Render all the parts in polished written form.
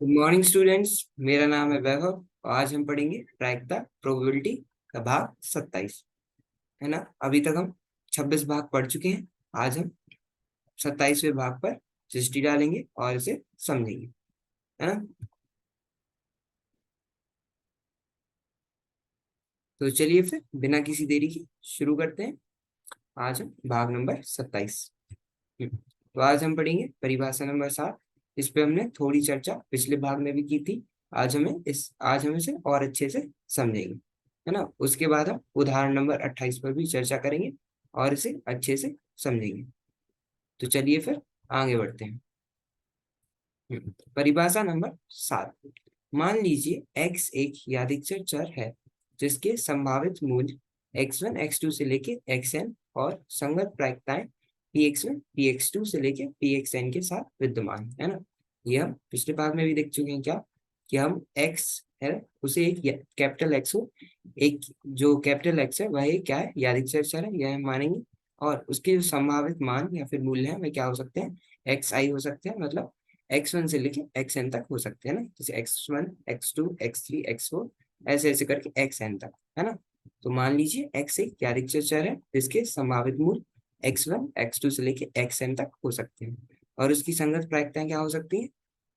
Good morning students. मेरा नाम है वैभव और आज हम पढ़ेंगे प्रायिकता प्रोबेबिलिटी का भाग 27। है ना। अभी तक हम 26 भाग पढ़ चुके हैं। आज हम 27वें भाग पर दृष्टि डालेंगे और इसे समझेंगे। है ना। तो चलिए फिर बिना किसी देरी के शुरू करते हैं। आज हम भाग नंबर 27। तो आज हम पढ़ेंगे परिभाषा नंबर 7। इस पे हमने थोड़ी चर्चा पिछले भाग में भी की थी। आज हम इसे और अच्छे से समझेंगे। है ना। उसके बाद हम उदाहरण नंबर 28 पर भी चर्चा करेंगे और इसे अच्छे से समझेंगे। तो चलिए फिर आगे बढ़ते हैं। परिभाषा नंबर 7। मान लीजिए x एक यादृच्छिक चर है जिसके संभावित मूल्य x1 x2 से लेके xn और संगत प्रायिकताएं px1 px2 से लेके pxn के साथ विद्यमान है ना। ये हम पिछले भाग में भी देख चुके हैं क्या कि हम x है उसे एक कैपिटल x हो, एक जो कैपिटल x है वह एक क्या है यादृच्छिक चर है, यह हम मानेंगे। और उसके जो संभावित मान या फिर मूल्य है वह क्या हो सकते हैं, xi हो सकते हैं, मतलब x1 से लेके xn तक हो सकते हैं ना, जैसे x1 x2 x3 x4 ऐसे ऐसे करके xn तक। है ना। तो मान लीजिए x एक यादृच्छिक चर है जिसके संभावित मूल्य x1 x2 से लेके xn तक हो सकते हैं और उसकी संगत प्रायिकताएं क्या हो सकती हैं,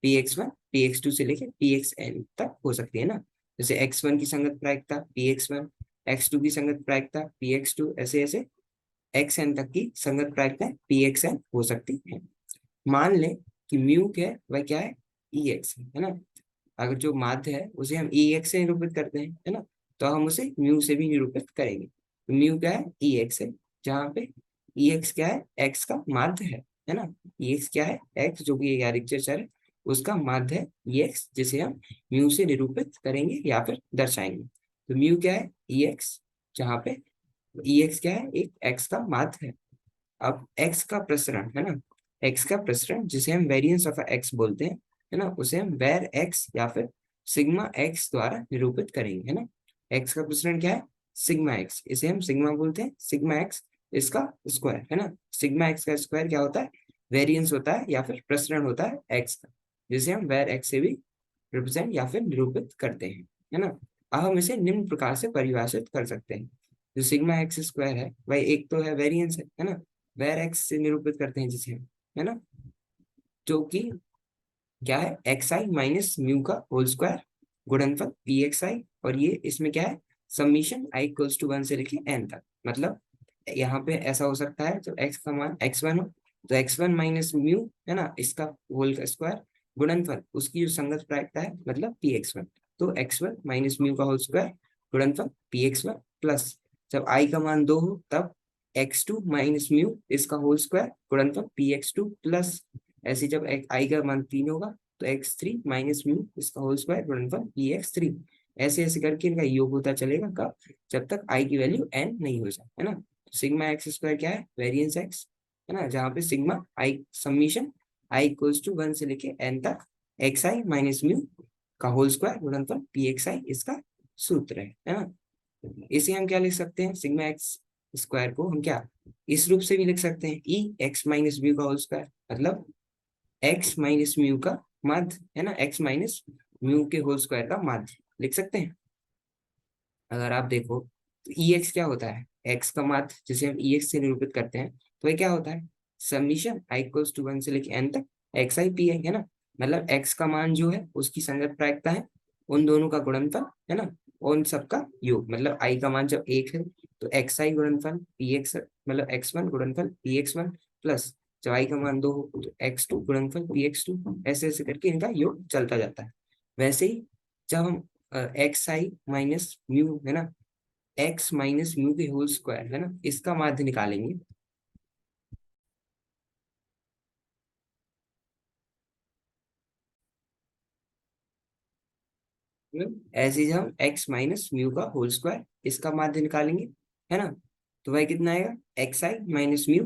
px1 px2 से लेके pxn तक हो सकती है ना। जैसे x1 की संगत प्रायिकता px1, x2 की संगत प्रायिकता px2, ऐसे ऐसे xn तक की संगत प्रायिकताएं pxn हो सकती है। मान लें कि म्यू क्या है, वह क्या है ई एक्स है ना। अगर जो माध्य है उसे हम ई एक्स से निरूपित करते हैं है ना, तो हम उसे म्यू से भी निरूपित करेंगे। तो म्यू क्या है ई एक्स है, जहाँ पे ई एक्स क्या है एक्स का माध्य है ना। ई एक्स क्या है एक्स जो कि यादृच्छिक चर है उसका माध्य है ई एक्स, जिसे हम म्यू से निरूपित करेंगे या फिर दर्शाएंगे। तो म्यू क्या है ई एक्स, जहाँ पे ई एक्स क्या है एक एक्स का माध्य है। अब x का प्रसरण है ना, x का प्रसरण जिसे हम वेरिएंस ऑफ x बोलते हैं है ना, उसे हम वेर x या फिर सिग्मा x द्वारा निरूपित करेंगे। है ना। x का प्रसरण क्या है सिग्मा x, इसे हम सिग्मा बोलते हैं, सिग्मा x इसका स्क्वायर है ना। सिग्मा x का स्क्वायर क्या होता है, वेरिएंस होता है या फिर प्रसरण होता है x का, जिसे हम वेर x से भी रिप्रेजेंट या फिर निरूपित करते हैं। है ना। अब हम इसे निम्न प्रकार से परिभाषित कर सकते हैं। जो सिग्मा एक्स स्क्वायर है वह एक तो है वेरिएंस है ना, वेर एक्स से निरूपित करते हैं जिसे हम, है ना, जो कि क्या है एक्स आई माइनस म्यू का होल स्क्वायर गुणनफल पी एक्स आई। और ये इसमें क्या है समीशन आई इक्वल्स टू 1 से लेके n तक। मतलब यहाँ पे ऐसा हो सकता है जब x का मान x1 हो तो x1 माइनस म्यू है ना इसका होल का स्क्वायर गुणनफल उसकी जो संगत प्रायिकता है मतलब px1, तो x1 माइनस म्यू का होल स्क्वायर गुणनफल px1 प्लस जब i का मान 2 हो तब x2 माइनस म्यू इसका होल स्क्वायर गुणनफल px2 प्लस ऐसे जब i का मान 3 होगा तो x3 माइनस म्यू इसका होल स्क्वायर गुणनफल px3। ऐसे ऐसे करके इनका योग होता चलेगा कब, जब तक i की वैल्यू n नहीं हो जाए। है ना। सिग्मा एक्स स्क्वायर क्या है वेरिएंस एक्स है ना, जहाँ पे sigma i summation i equals to 1 से लेके n तक एक्स आई माइनस म्यू का होल स्क्वायर गुणनफल पी एक्स आई इसका सूत्र है ना। इसे हम क्या लिख सकते हैं, सिग्मा एक्स स्क्वायर को हम क्या इस रूप से भी लिख सकते हैं ई एक्स माइनस म्यू का होल स्क्वायर, मतलब एक्स माइनस म्यू का माध्य है ना, एक्स माइनस म्यू के होल स्क्वायर का माध्य लिख सकते हैं। अगर आप देखो तो ई एक्स क्या होता है एक्स का माध्य जिसे हम ई एक्स से निरूपित करते हैं, तो ये क्या होता है समीशन आई इक्वल्स टू 1 से लेके n तक एक्स आई पी आई है ना। मतलब एक्स का मान जो है उसकी संगत प्रायिकता है उन दोनों का गुणनफल है ना, और उन सबका योग। मतलब आई का मान जब 1 है तो एक्स आई गुणनफल पी एक्स मतलब x1 गुणनफल पी एक्स वन प्लस जब आई का मान 2 हो तो x2 गुणनफल पी एक्स टू, ऐसे ऐसे करके इनका योग चलता जाता है। वैसे ही जब हम एक्स आई माइनस म्यू है ना, एक्स माइनस म्यू के होल स्क्वायर है ना इसका माध्य निकालेंगे, ऐसे ही हम एक्स माइनस म्यू का होल स्क्वायर इसका माध्य निकालेंगे है ना, तो वह कितना आएगा एक्स आई माइनस म्यू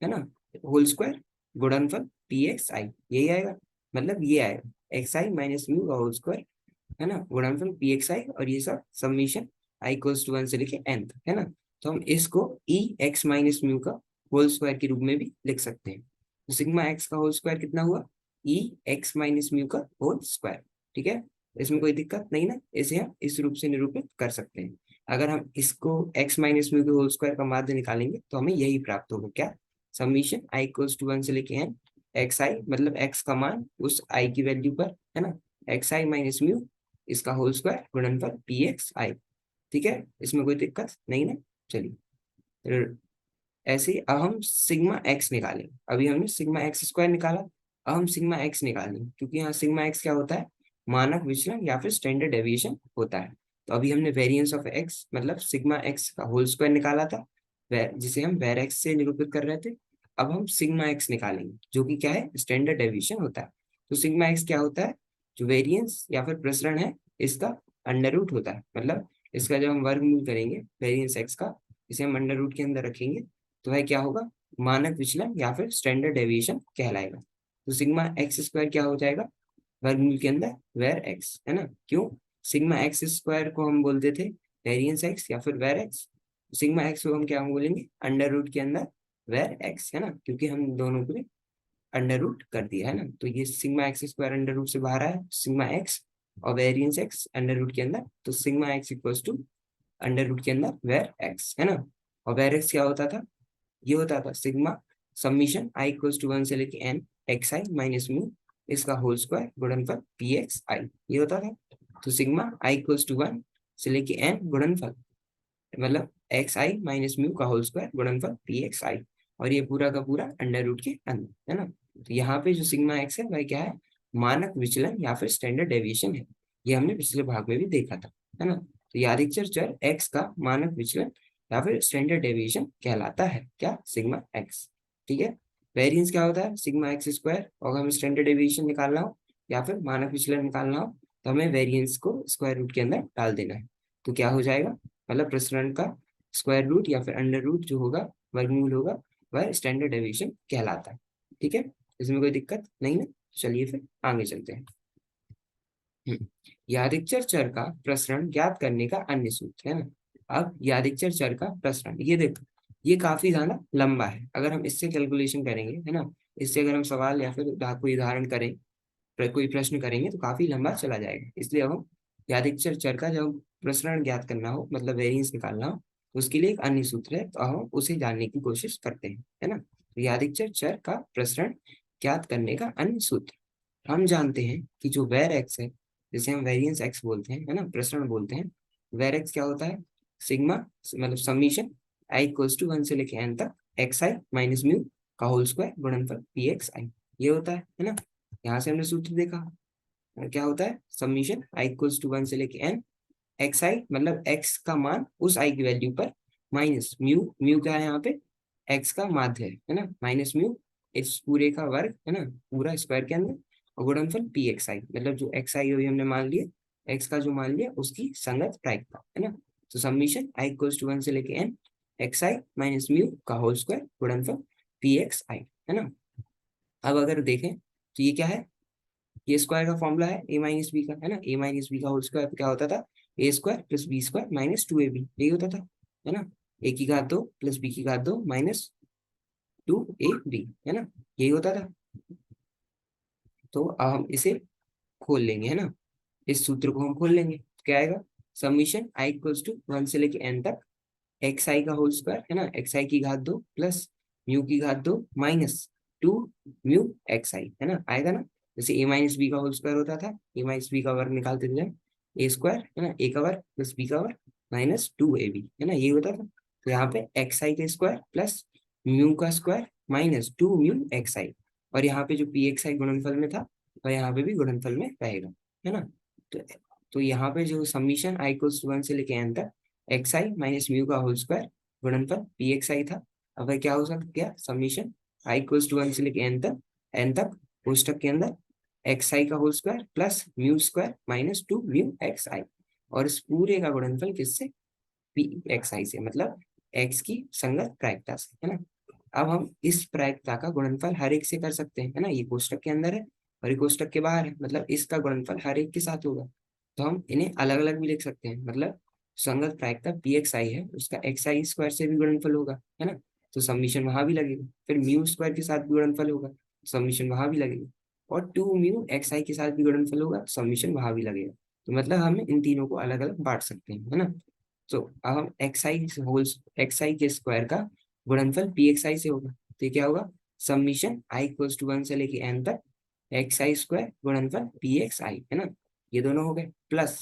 है ना होल स्क्वायर गुणनफल पी एक्स आई, यही आएगा। मतलब ये आएगा एक्स आई माइनस म्यू का होल स्क्वायर है ना गुणनफल पी एक्स आई, और ये सब समीशन आई इक्वल्स टू 1 से लेके n तक है ना। तो हम इसको ई एक्स माइनस म्यू का होल स्क्वायर के रूप में भी लिख सकते हैं। तो सिग्मा एक्स का होल स्क्वायर कितना हुआ ई एक्स माइनस म्यू का होल स्क्वायर। ठीक है, इसमें कोई दिक्कत नहीं ना, इसे हम इस रूप से निरूपित कर सकते हैं। अगर हम इसको एक्स माइनस म्यू के होल स्क्वायर का माध्य निकालेंगे तो हमें यही प्राप्त होगा, क्या, समीशन आई इक्वल्स टू 1 से लेके एन एक्स आई, मतलब एक्स का मान उस आई की वैल्यू पर, है ना, एक्स आई माइनस म्यू इसका होल स्क्वायर गुणनफल पी एक्स आई। ठीक है, इसमें कोई दिक्कत नहीं ना। चलिए, फिर ऐसे ही अब हम सिग्मा एक्स निकालें। अभी हमने सिग्मा एक्स स्क्वायर निकाला, अब हम सिग्मा एक्स निकालेंगे, क्योंकि यहाँ सिग्मा एक्स क्या होता है, मानक विचलन या फिर स्टैंडर्ड डेविएशन होता है। तो अभी हमने वेरिएंस ऑफ एक्स मतलब सिग्मा एक्स का होल स्क्वायर निकाला था, जिसे हम वेर एक्स से निरूपित कर रहे थे। अब हम सिग्मा एक्स निकालेंगे, जो कि क्या है, स्टैंडर्ड डेविएशन होता है। तो सिग्मा एक्स क्या होता है, जो वेरिएंस या फिर प्रसरण है, इसका अंडर रूट होता है। मतलब इसका जब हम वर्गमूल करेंगे वेरिएंस एक्स का, इसे हम अंडर रूट के अंदर रखेंगे, तो वह क्या होगा, मानक विचलन या फिर स्टैंडर्ड डेविएशन कहलाएगा। तो सिग्मा एक्स स्क्वायर क्या हो जाएगा, वर्गमूल के अंदर वेर एक्स, है ना। क्यों, सिग्मा एक्स स्क्वायर को हम बोलते थे वेरिएंस एक्स या फिर वेर एक्स, सिग्मा एक्स को हम क्या बोलेंगे, अंडर रूट के अंदर वेर एक्स, है ना, क्योंकि हम दोनों को अंडर रूट कर दिया है ना। तो ये sigma x square under root से बाहर आया, सिग्मा एक्स और वेरिएंस एक्स अंडर रूट के अंदर, तो sigma x equals to under root के अंदर वेर एक्स, है ना। और वेर एक्स क्या होता था, ये होता था sigma summation i equals to 1 से लेके n x i minus mu इसका होल स्क्वायर गुणनफल पी एक्स आई, ये होता था। तो सिग्मा आई इक्वल्स टू 1 से लेके एन गुणनफल, मतलब एक्स आई माइनस म्यू का होल स्क्वायर गुणनफल पी एक्स आई, और ये पूरा का पूरा अंडर रूट के अंदर, है ना। तो यहाँ पे जो सिग्मा एक्स है वह क्या है, मानक विचलन या फिर स्टैंडर्ड डेविएशन है। ये हमने पिछले भाग में भी देखा था, है ना। तो यादृच्छिक चर एक्स का मानक विचलन या फिर स्टैंडर्ड डेविएशन कहलाता है, क्या, सिग्मा एक्स। ठीक है, वेरिएंस क्या होता है, सिग्मा एक्स स्क्वायर, और हमें स्टैंडर्ड डेविएशन निकालना हो या फिर मानक विचलन निकालना हो, तो हमें वेरिएंस को स्क्वायर रूट के अंदर डाल देना है। तो क्या हो जाएगा, मतलब प्रसरण का स्क्वायर रूट या फिर अंडर रूट जो होगा, वर्गमूल होगा, वह स्टैंडर्ड डेविएशन कहलाता है। ठीक है, इसमें कोई दिक्कत नहीं ना। चलिए फिर आगे चलते हैं। यादृच्छिक चर का प्रसरण ज्ञात करने का अन्य सूत्र, है ना। अब यादृच्छिक चर का प्रसरण, ये देखो, ये काफी ज्यादा लंबा है। अगर हम इससे कैलकुलेशन करेंगे, है ना, इससे अगर हम सवाल या फिर कोई उदाहरण करें, कोई प्रश्न करेंगे, तो काफी लंबा चला जाएगा। इसलिए अब हम यादृच्छिक चर का जब प्रसरण ज्ञात करना हो, मतलब वेरिएंस निकालना हो, तो उसके लिए एक अन्य सूत्र है, तो हम उसे जानने की कोशिश करते हैं, है ना। तो यादृच्छिक चर का प्रसरण ज्ञात करने का अन्य सूत्र, हम जानते हैं कि जो वेर एक्स है, जिसे हम वेरिएंस एक्स बोलते हैं, है ना, प्रसरण बोलते हैं, वेर एक्स क्या होता है, सिग्मा मतलब समीशन आई इक्वल्स टू 1 से लेके एन तक एक्स आई माइनस म्यू का होल स्क्वायर गुणनफल पी एक्स आई, ये होता है ना। यहाँ से हमने सूत्र देखा, क्या होता है, समीशन आई इक्वल्स टू 1 से लेके एन एक्स आई, मतलब एक्स का मान उस आई की वैल्यू पर, माइनस म्यू, म्यू क्या है यहाँ पे, एक्स का माध्य है ना, माइनस म्यू इस पूरे का वर्ग, है ना, पूरा स्क्वायर के अंदर, और गुणनफल पी एक्स आई, मतलब जो एक्स आई अभी हमने मान लिया, एक्स का जो मान लिया उसकी संगत प्रायिकता, है ना। तो समीशन आई इक्वल्स टू 1 से लेके n x i minus mu का होल स्क्वायर गुणनफल पी एक्स आई, है ना। अब अगर देखें तो ये क्या है, ये स्क्वायर का फॉर्मूला है ए माइनस बी का, है ना। ए माइनस बी का होल स्क्वायर क्या होता था, A square plus B square minus 2ab, यही होता था, है ना। ए की घात 2 प्लस बी की घात 2 माइनस 2ab, है ना, यही होता था। तो अब हम इसे खोल लेंगे, है ना, इस सूत्र को हम खोल लेंगे, तो क्या आएगा, समीशन आई इक्वल्स टू 1 से लेके एन तक एक्स आई का होल स्क्वायर, है ना, एक्स आई की घात 2 प्लस म्यू की घात 2 माइनस 2 म्यू एक्स आई, है ना, आएगा ना। जैसे ए माइनस बी का होल स्क्वायर होता था, ए माइनस बी का वर्ग निकालते थे, ए स्क्वायर, है ना, ए का वर्ग प्लस बी का वर्ग माइनस 2ab, है ना, ये होता था। तो यहाँ पे एक्स आई का स्क्वायर प्लस म्यू का square minus 2 mu X I, और यहाँ पे जो पी एक्स आई गुणनफल में था वह यहाँ पे भी गुणनफल में रहेगा, है ना। तो यहाँ पे जो समीशन आई इक्वल्स टू 1 से लेके एन तक एक्स आई माइनस म्यू का होल स्क्वायर गुणनफल पी एक्स आई था। अब वह क्या हो सकता, क्या, समीशन आई इक्वल्स टू 1 से लेके एन तक कोष्टक के अंदर एक्स आई का whole square plus mu square minus 2 mu X I, और इस पूरे का गुणनफल किससे, पी एक्स आई से, मतलब एक्स की संगत प्रायिकता से, है ना। अब हम इस प्रायिकता का गुणनफल हर एक से कर सकते हैं, है ना, ये कोष्टक के अंदर है और ये कोष्टक के बाहर है, मतलब इसका गुणनफल हर एक के साथ होगा। तो हम इन्हें अलग अलग भी लिख सकते हैं, मतलब संगत प्रायिकता पी एक्स आई है, उसका एक्स आई स्क्वायर से भी गुणनफल होगा, है ना, तो समीशन वहां भी लगेगा। फिर म्यू स्क्वायर के साथ भी गुणनफल होगा, समीशन वहां भी लगेगा। और 2 म्यू एक्स आई के साथ भी गुणनफल होगा, समीशन वहां भी लगेगा। तो मतलब हम इन तीनों को अलग अलग बांट सकते हैं, है ना। तो अब हम एक्स आई के स्क्वायर का गुणनफल पी एक्स आई से होगा, तो ये क्या होगा, समीशन आई इक्वल्स टू 1 से लेके एन तक एक्स आई स्क्वायर गुणनफल पी एक्स आई, है ना। ये दोनों हो गए, प्लस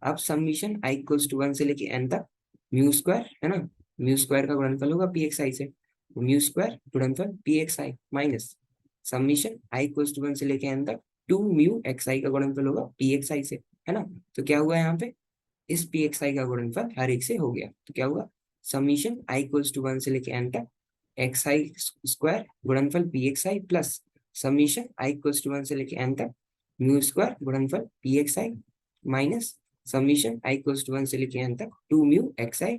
अब समीशन आई इक्वल्स टू 1 से लेके एन तक म्यू स्क्वायर, है ना, म्यू स्क्वायर का गुणनफल होगा पी एक्स आई से, म्यू स्क्वायर गुणनफल p x i minus summation i equals to 1 से लेके एन तक 2 म्यू एक्स आई का गुणनफल होगा पी एक्स आई से, है ना। तो क्या हुआ यहाँ पे, इस पी एक्स आई का गुणनफल हर एक से हो गया, तो क्या हुआ, समीशन आई इक्वल्स टू 1 से लेके एन तक एक्स आई स्क्वायर गुणनफल p x i plus summation i equals to 1 से लेके एन तक म्यू स्क्वायर गुणनफल p x i minus summation i equals to 1 से लेके एन तक 2 म्यू एक्स आई,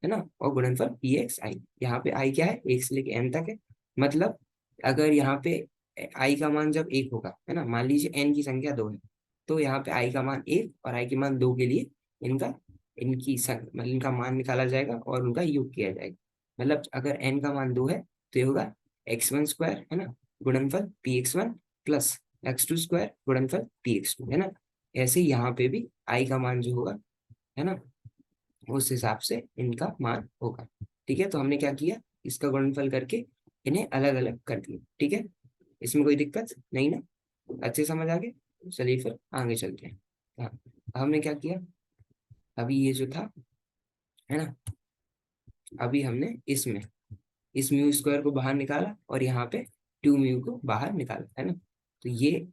है ना, और गुणनफल पी एक्स आई। यहाँ पे आई क्या है, 1 से लेके एन तक है, मतलब अगर यहाँ पे आई का मान जब 1 होगा, है ना, मान लीजिए एन की संख्या 2 है, तो यहाँ पे आई का मान 1 और आई के मान 2 के लिए इनका मतलब इनका मान निकाला जाएगा और उनका योग किया जाएगा। मतलब अगर n का मान 2 है तो ये होगा x1 स्क्वायर, है ना, गुणनफल px1 प्लस x2 स्क्वायर गुणनफल px2, है ना। ऐसे यहाँ पे भी i का मान जो होगा, है ना, उस हिसाब से इनका मान होगा। ठीक है, तो हमने क्या किया, इसका गुणनफल करके इन्हें अलग अलग कर दिया। ठीक है, इसमें कोई दिक्कत नहीं ना, अच्छे समझ आ गए। चलिए फिर आगे चलते हैं। हाँ, हमने क्या किया, अभी ये जो था, है ना, अभी हमने इसमें इस म्यू स्क्वायर को बाहर निकाला और यहाँ पे 2 म्यू को बाहर निकाला, है ना। तो ये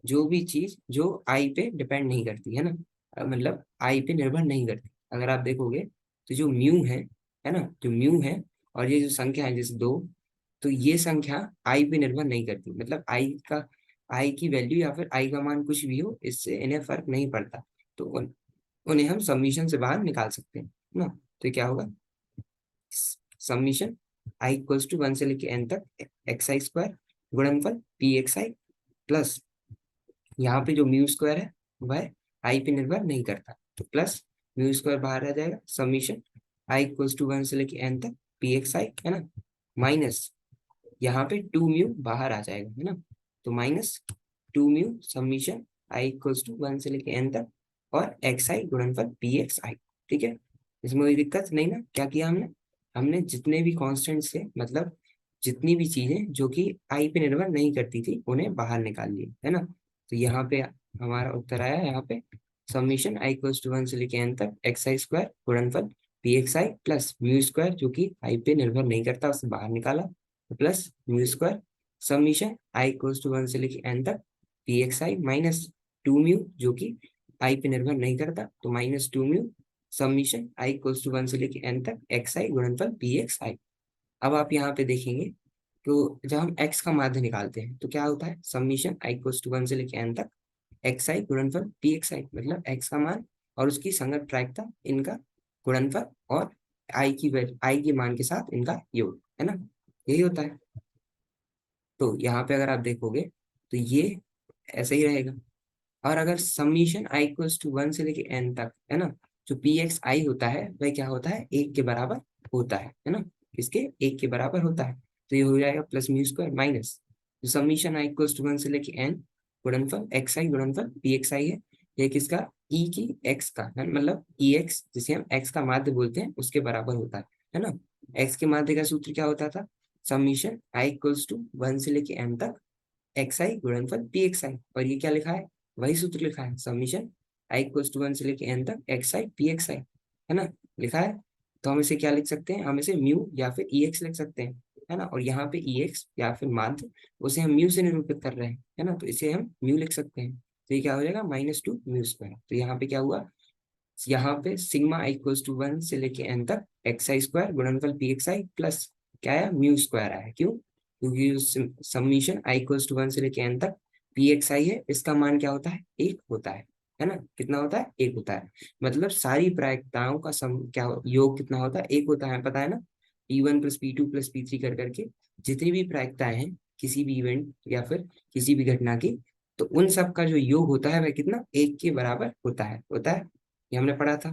जो भी चीज जो आई पे डिपेंड नहीं करती, है ना, मतलब आई पे निर्भर नहीं करती, अगर आप देखोगे तो जो म्यू है ना, जो म्यू है और ये जो संख्या है जैसे 2, तो ये संख्या आई पे निर्भर नहीं करती, मतलब आई की वैल्यू या फिर आई का मान कुछ भी हो, इससे इन्हें फर्क नहीं पड़ता। तो उन्हें हम समीशन से बाहर निकाल सकते हैं, है ना। तो ये क्या होगा, समीशन आई इक्वल्स टू 1 से लेके एन तक एक्स आई स्क्वायर गुणनफल पी एक्स आई प्लस यहाँ पे जो म्यू स्क्वायर है वह आई पे निर्भर नहीं करता, तो प्लस म्यू स्क्वायर बाहर आ जाएगा, समीशन आई इक्वल्स टू 1 से लेके एन तक पी एक्स आई, है ना, माइनस यहाँ पे 2 म्यू बाहर आ जाएगा, है ना, तो minus 2 mu summation i equals to 1 से लेके एन तक और एक्स आई गुणनफल पी एक्स आई। ठीक है, इसमें कोई दिक्कत नहीं ना। क्या किया हमने, हमने जितने भी कॉन्स्टेंट्स थे, मतलब जितनी भी चीजें जो कि आई पे निर्भर नहीं करती थी, उन्हें बाहर निकाल लिए, है ना। तो यहाँ पे हमारा उत्तर आया, यहाँ पे समीशन आई इक्वल्स टू 1 से लेके एन तक एक्स आई स्क्वायर गुणनफल p x i plus mu square जो कि आई पे निर्भर नहीं करता, उसे बाहर निकाला, plus mu square summation i equals to 1 से लेके एन तक p x i minus 2 mu जो कि आई पे निर्भर नहीं करता, तो minus 2 mu summation i equals to 1 से लेके एन तक एक्स आई गुणनफल पी एक्स आई। अब आप यहाँ पे देखेंगे, तो जब हम x का माध्य निकालते हैं तो क्या होता है, समीशन आई इक्वल्स टू 1 से लेके एन तक एक्स आई गुणनफल पी एक्स आई, मतलब x का मान और उसकी संगत प्रायिकता, इनका गुणनफल और आई के मान के साथ इनका योग, है ना, यही होता है। तो यहाँ पे अगर आप देखोगे तो ये ऐसा ही रहेगा। और अगर समीशन आई इक्वल्स टू 1 से लेके एन तक, है ना, जो पी एक्स आई होता है वह क्या होता है, 1 के बराबर होता है ना, इसके 1 के बराबर होता है। तो ये हो जाएगा प्लस म्यू स्क्वायर माइनस जो समीशन आई इक्वल्स टू 1 से लेके एन गुणनफल एक्स आई गुणनफल पी एक्स आई है, ये किसका, ई की एक्स का है, मतलब ई एक्स जिसे हम एक्स का माध्य बोलते हैं उसके बराबर होता है ना। एक्स के माध्य का सूत्र क्या होता था, समीशन आई इक्वल्स टू 1 से लेके एन तक एक्स आई गुणनफल पी एक्स आई, और ये क्या लिखा है, वही सूत्र लिखा है, समीशन आई इक्वल्स टू 1 से लेके एन तक एक्स आई पी एक्स आई, है ना, लिखा है। तो हम इसे क्या लिख सकते हैं, हम इसे म्यू या फिर ई एक्स लिख सकते हैं, है ना, और यहाँ पे ई एक्स या फिर माध्य उसे हम म्यू से निरूपित कर रहे हैं, है ना, तो इसे हम म्यू लिख सकते हैं। तो ये क्या हो जाएगा, -2 म्यू स्क्वायर। तो यहाँ पे क्या हुआ, यहाँ पे सिग्मा आई इक्वल्स टू 1 से लेके एन तक एक्स आई स्क्वायर गुणनफल पी एक्स आई प्लस क्या आया, म्यू स्क्वायर आया। क्यों, क्योंकि समीशन आई इक्वल्स टू 1 से लेके एन तक पी एक्स आई है, इसका मान क्या होता है, 1 होता है ना, कितना होता है, 1 होता है। मतलब सारी प्रायिकताओं का योग कितना होता है, 1 होता है, पता है ना, P1 plus P2 plus P3 कर करके जितनी भी प्रायिकताएं हैं किसी भी इवेंट या फिर किसी भी घटना की, तो उन सब का जो योग होता है वह कितना, 1 के बराबर होता है। ये हमने पढ़ा था।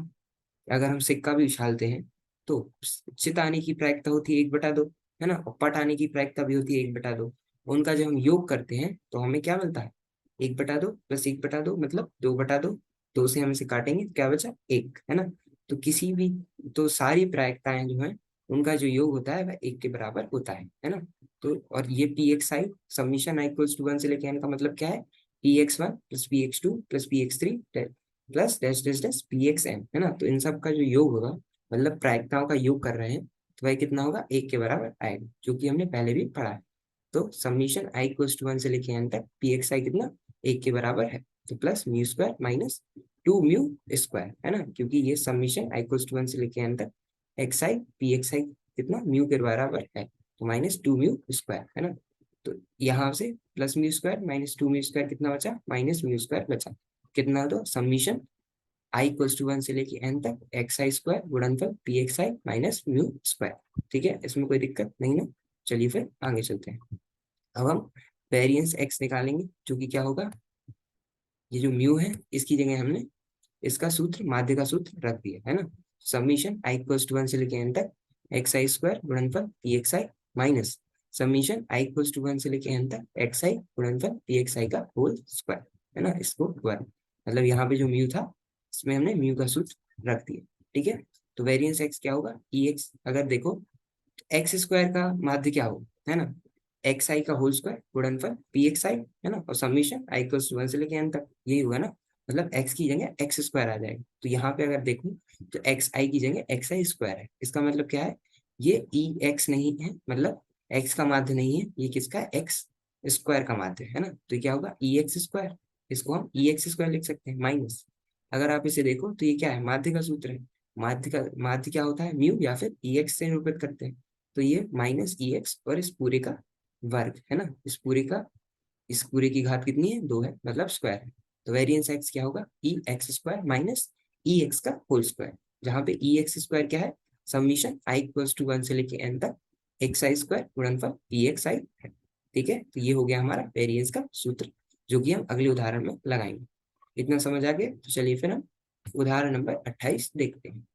अगर हम सिक्का भी उछालते हैं तो चित आने की प्रायिकता होती है 1/2, है ना, और पट आने की प्रायिकता भी होती है 1/2। उनका जब हम योग करते हैं तो हमें क्या मिलता है, 1/2 प्लस 1/2 मतलब 2/2। 2 से हम इसे काटेंगे तो क्या बचा, 1, है ना। तो किसी भी, तो सारी प्रायिकताएं जो हैं उनका जो योग होता है वह 1 के बराबर होता है ना। तो और ये p x i summation i equals to 1 से लेके n का मतलब क्या है, px1 plus px2 plus px3 plus dash dash dash pxn, है ना। तो इन सब का जो योग होगा, मतलब प्रायिकताओं का योग कर रहे हैं, तो वह कितना होगा, 1 के बराबर आएगा, जो कि हमने पहले भी पढ़ा है। तो समीशन आई इक्वल्स टू 1 से लेके n तक पी एक्स आई कितना, 1 के बराबर है। तो plus mu square minus 2 mu square, है ना, क्योंकि ये समीशन आई इक्वल्स टू 1 से लेके n तक एक्स आई पी एक्स आई कितना म्यू के बराबर है, तो माइनस 2 म्यू स्क्वायर, है ना। तो यहाँ से plus mu square minus 2 mu square कितना बचा, माइनस म्यू स्क्वायर बचा। कितना, तो समीशन आई इक्वल्स टू 1 से लेके n तक एक्स आई स्क्वायर गुणनफल p x i minus mu square. ठीक है, इसमें कोई दिक्कत नहीं ना। चलिए फिर आगे चलते हैं। अब हम वेरिएंस एक्स निकालेंगे, जो कि क्या होगा, ये जो म्यू है इसकी जगह हमने इसका सूत्र, माध्य का सूत्र रख दिया, है ना। समीशन आई इक्वल्स टू 1 से लेके एन तक एक्स आई स्क्वायर गुणनफल p x i minus summation i equals to 1 से लेके एन तक एक्स आई गुणनफल पी एक्स आई का होल स्क्वायर, है ना, इसको वर्ग। मतलब यहाँ पे जो म्यू था इसमें हमने म्यू का सूत्र रख दिया। ठीक है, तो वेरिएंस एक्स क्या होगा, ई एक्स। अगर देखो एक्स स्क्वायर का माध्य क्या होगा, है ना, एक्स आई का होल स्क्वायर गुणनफल पी एक्स आई, है ना, और समीशन आई इक्वल्स टू 1 से लेके एन तक, यही होगा ना। मतलब एक्स की जगह एक्स स्क्वायर आ जाएगा। तो यहाँ पे अगर देखूं तो एक्स आई की जगह एक्स आई स्क्वायर है। इसका मतलब क्या है, ये ई एक्स नहीं है, मतलब एक्स का माध्य नहीं है, ये किसका है, एक्स स्क्वायर का माध्य है ना। तो ये क्या होगा, ई एक्स स्क्वायर। इसको हम ई एक्स स्क्वायर लिख सकते हैं माइनस, अगर आप इसे देखो तो ये क्या है, माध्य का सूत्र है। माध्य क्या होता है, म्यू या फिर ई एक्स से निरूपित करते हैं। तो ये माइनस ई एक्स और इस पूरे का वर्ग, है ना। इस पूरे की घात कितनी है, 2 है, मतलब स्क्वायर है। तो वेरिएंस एक्स क्या होगा, ई एक्स स्क्वायर माइनस ई एक्स का होल स्क्वायर, जहाँ पे ई एक्स स्क्वायर क्या है, समीशन आई इक्वल्स टू 1 से लेके एन तक एक्स आई स्क्वायर गुणनफल पी एक्स आई है। ठीक है, तो ये हो गया हमारा वेरिएंस का सूत्र, जो कि हम अगले उदाहरण में लगाएंगे। इतना समझ आ गया, तो चलिए फिर हम उदाहरण नंबर 28 देखते हैं।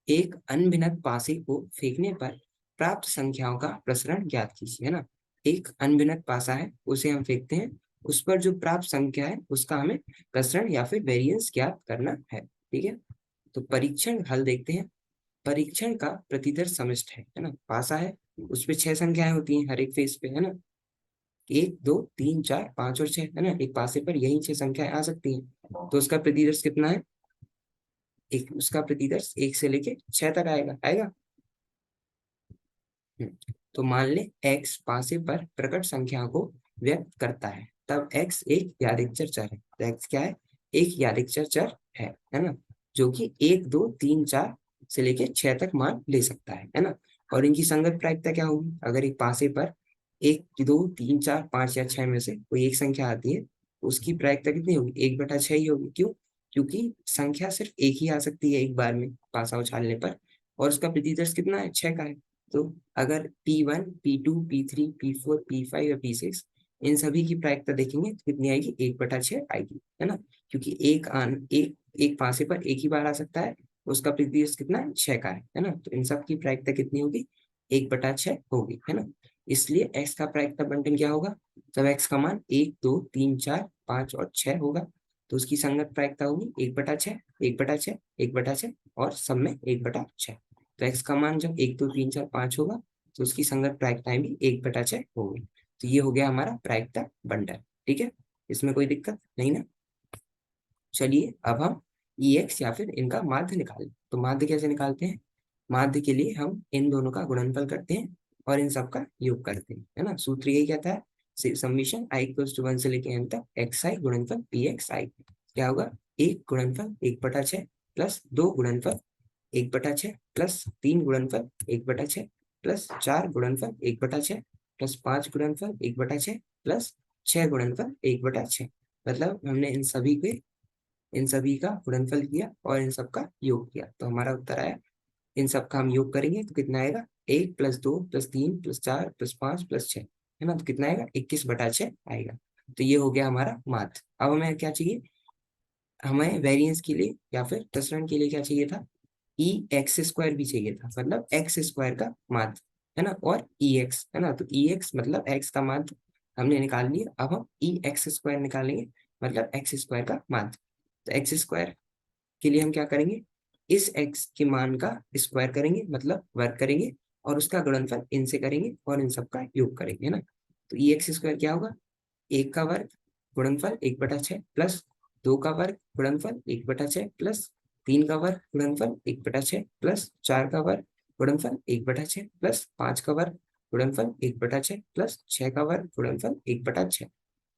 एक अनभिनत पासे को फेंकने पर प्राप्त संख्याओं का प्रसरण ज्ञात कीजिए, है ना। एक अनभिनत पासा है, उसे हम फेंकते हैं, उस पर जो प्राप्त संख्या है उसका हमें प्रसरण या फिर वेरिएंस ज्ञात करना है। ठीक है, तो परीक्षण हल देखते हैं। परीक्षण का प्रतिदर समिष्ट है ना, पासा है, उस पे 6 संख्याएं होती हैं हर एक फेस पे, है ना। 1 2 3 4 5 और 6, है ना। एक पासे पर यही 6 संख्याएं आ सकती हैं, तो उसका प्रतिदर्श कितना है, एक उसका प्रतिदर्श 1 से लेके 6 तक आएगा आएगा। तो मान ले x पासे पर प्रकट संख्या को व्यक्त करता है, तब x एक यादृच्छिक चर है। तो x क्या है, एक यादृच्छिक चर है ना, जो कि 1 2 3 4 से लेके 6 तक मान ले सकता है ना। और इनकी संगत प्रायिकता क्या होगी, अगर एक पासे पर 1 2 3 4 5 या 6 में से कोई एक संख्या आती है, उसकी प्रायिकता कितनी होगी, 1/6 ही होगी। क्यों, क्योंकि संख्या सिर्फ एक ही आ सकती है एक बार में पासा उछालने पर, और उसका प्रतिदर्श कितना है, 6 का है। तो अगर P1 P2 P3 P4 P5 या P6 इन सभी की प्रायिकता देखेंगे तो कितनी आएगी, 1/6 आएगी, है ना। क्योंकि एक पासे पर एक ही बार आ सकता है, उसका प्रतिशत कितना है, 6 का है ना। तो इन सब की प्रायिकता कितनी होगी, 1/6 होगी, है ना। इसलिए x का प्रायिकता बंटन क्या होगा, जब x का मान 1 2 3 4 5 और 6 होगा, तो उसकी संगत प्रायिकता होगी 1/6 1/6 1/6 और सब में 1/6। तो x का मान जब 1 2 3 4 5 होगा, तो उसकी संगत प्रायिकताएं भी 1/6 होगी। तो ये हो गया हमारा प्रायिकता बंटन। ठीक है, इसमें कोई दिक्कत नहीं ना। चलिए अब हम ई एक्स या फिर इनका माध्य निकालें। तो माध्य कैसे निकालते हैं, माध्य के लिए हम इन दोनों का गुणनफल करते हैं और इन सब का योग करते हैं, है ना। सूत्र यही कहता है, समीशन आई इक्वल्स टू 1 से लेके एन तक एक्स आई गुणनफल पी एक्स आई। क्या होगा, 1 गुणनफल 1/6 प्लस 2 गुणनफल 1/6 प्लस 3 गुणनफल 1/6 प्लस 4 गुणनफल 1/6 प्लस 5 गुणनफल 1/6 प्लस 6 गुणनफल 1/6। मतलब हमने इन सभी का गुणनफल किया और इन सब का योग किया, तो हमारा उत्तर आया। इन सब का हम योग करेंगे तो कितना आएगा, 1 plus 2 plus 3 plus 4 plus 5 plus 6, है ना। तो कितना आएगा, 21/6 आएगा। तो ये हो गया हमारा माध्य। अब हमें क्या चाहिए, हमें वेरिएंस के लिए या फिर प्रसरण के लिए क्या चाहिए था, ई एक्स स्क्वायर भी चाहिए था, मतलब एक्स स्क्वायर का माध्य, है ना, और ई एक्स, है ना। तो ई एक्स मतलब एक्स का माध्य हमने निकाल लिया। अब हम ई एक्स स्क्वायर निकालेंगे, मतलब एक्स स्क्वायर का मान। तो एक्स स्क्वायर के लिए हम क्या करेंगे, इस एक्स के मान का स्क्वायर करेंगे, मतलब वर्ग करेंगे, और उसका गुणनफल इनसे करेंगे और इन सब का योग करेंगे, है ना। तो ई एक्स स्क्वायर क्या होगा, एक का वर्ग गुणनफल 1/6 प्लस 2 का वर्ग गुणनफल 1/6 प्लस 3 का वर्ग गुणनफल 1/6 प्लस 4 का वर्ग गुणनफल 1/6 प्लस 5 का वर्ग गुणनफल 1/6 प्लस 6 का वर्ग गुणनफल 1/6।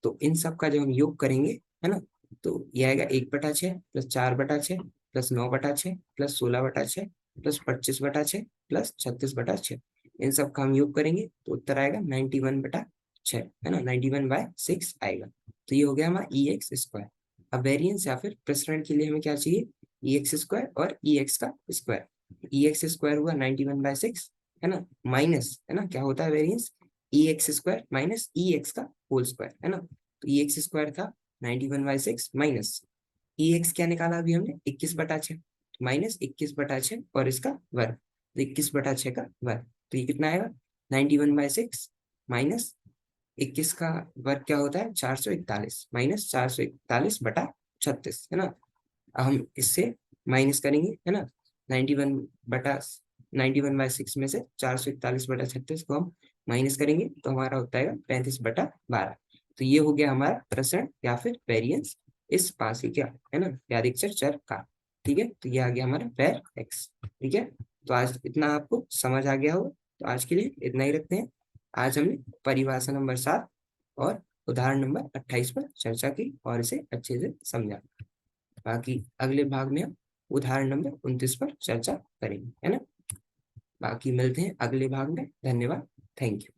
तो इन सब का जब हम योग करेंगे, है ना, तो ये आएगा 1/6 plus 4/6 plus 9/6 plus 16/6 plus 25/6 plus 36/6। इन सब का हम योग करेंगे तो उत्तर आएगा 91/6, है ना, 91/6 आएगा। तो ये हो गया हमारा ई एक्स स्क्वायर। अब वेरिएंस या फिर प्रसरण के लिए हमें क्या चाहिए, ई एक्स स्क्वायर और ई एक्स का स्क्वायर। ई एक्स स्क्वायर हुआ 91/6, है ना, माइनस, है ना, क्या होता है वेरिएंस, ई एक्स स्क्वायर माइनस ई एक्स का होल स्क्वायर, है ना। तो ई एक्स स्क्वायर था 91/6 माइनस ई एक्स क्या निकाला अभी हमने, 21/6 माइनस 21/6 और इसका वर्ग, तो 21/6 का वर्ग। तो ये कितना आएगा, 91/6 माइनस 21 का वर्ग क्या होता है, 441 माइनस 441/36, है ना। अब हम इससे माइनस करेंगे, है ना, 91/6 में से 441/36 को हम माइनस करेंगे तो हमारा होता है 35/12। तो ये हो गया हमारा प्रसरण या फिर वेरिएंस इस पास ही क्या, है ना, यादृच्छिक चर का। ठीक है, तो ये आ गया हमारा पैर एक्स। ठीक है, तो आज इतना आपको समझ आ गया होगा। तो आज के लिए इतना ही रखते हैं। आज हमने परिभाषा नंबर 7 और उदाहरण नंबर 28 पर चर्चा की और इसे अच्छे से समझा। बाकी अगले भाग में हम उदाहरण नंबर 29 पर चर्चा करेंगे, है ना। बाकी मिलते हैं अगले भाग में। धन्यवाद, थैंक यू।